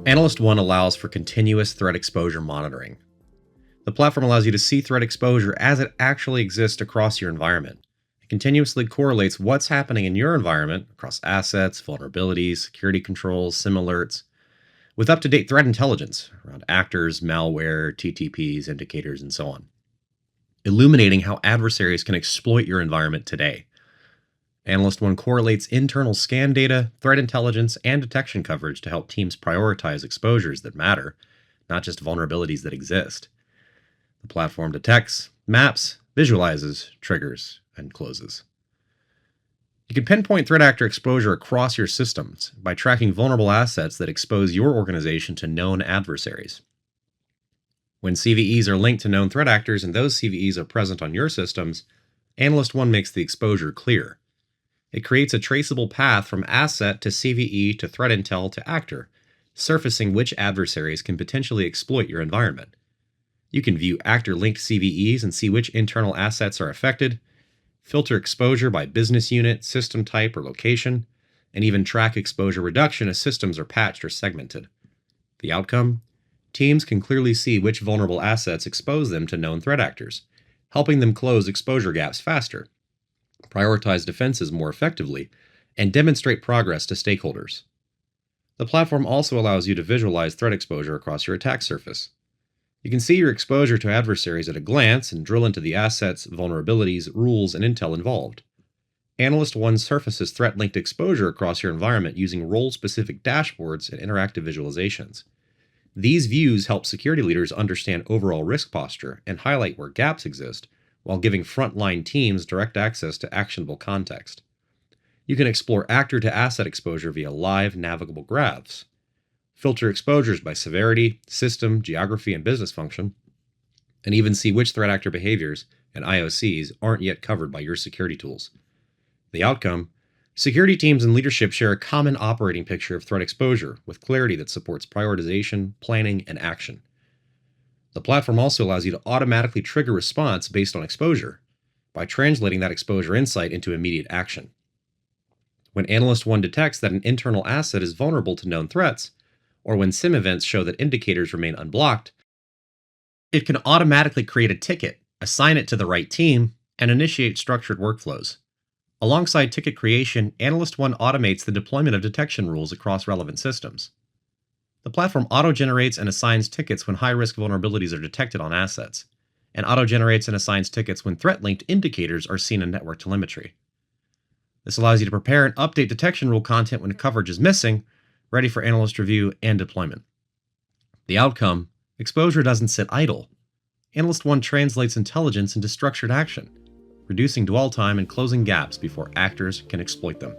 Analyst One allows for continuous threat exposure monitoring. The platform allows you to see threat exposure as it actually exists across your environment. It continuously correlates what's happening in your environment across assets, vulnerabilities, security controls, SIM alerts, with up-to-date threat intelligence around actors, malware, TTPs, indicators, and so on, illuminating how adversaries can exploit your environment today. Analyst One correlates internal scan data, threat intelligence, and detection coverage to help teams prioritize exposures that matter, not just vulnerabilities that exist. The platform detects, maps, visualizes, triggers, and closes. You can pinpoint threat actor exposure across your systems by tracking vulnerable assets that expose your organization to known adversaries. When CVEs are linked to known threat actors and those CVEs are present on your systems, Analyst One makes the exposure clear. It creates a traceable path from asset to CVE to threat intel to actor, surfacing which adversaries can potentially exploit your environment. You can view actor-linked CVEs and see which internal assets are affected, filter exposure by business unit, system type, or location, and even track exposure reduction as systems are patched or segmented. The outcome? Teams can clearly see which vulnerable assets expose them to known threat actors, helping them close exposure gaps faster, prioritize defenses more effectively, and demonstrate progress to stakeholders. The platform also allows you to visualize threat exposure across your attack surface. You can see your exposure to adversaries at a glance and drill into the assets, vulnerabilities, rules, and intel involved. Analyst One surfaces threat-linked exposure across your environment using role-specific dashboards and interactive visualizations. These views help security leaders understand overall risk posture and highlight where gaps exist, while giving frontline teams direct access to actionable context. You can explore actor-to-asset exposure via live navigable graphs, filter exposures by severity, system, geography, and business function, and even see which threat actor behaviors and IOCs aren't yet covered by your security tools. The outcome? Security teams and leadership share a common operating picture of threat exposure with clarity that supports prioritization, planning, and action. The platform also allows you to automatically trigger response based on exposure by translating that exposure insight into immediate action. When Analyst One detects that an internal asset is vulnerable to known threats, or when SIM events show that indicators remain unblocked, it can automatically create a ticket, assign it to the right team, and initiate structured workflows. Alongside ticket creation, Analyst One automates the deployment of detection rules across relevant systems. The platform auto-generates and assigns tickets when high-risk vulnerabilities are detected on assets, and auto-generates and assigns tickets when threat-linked indicators are seen in network telemetry. This allows you to prepare and update detection rule content when coverage is missing, ready for analyst review and deployment. The outcome? Exposure doesn't sit idle. Analyst One translates intelligence into structured action, reducing dwell time and closing gaps before actors can exploit them.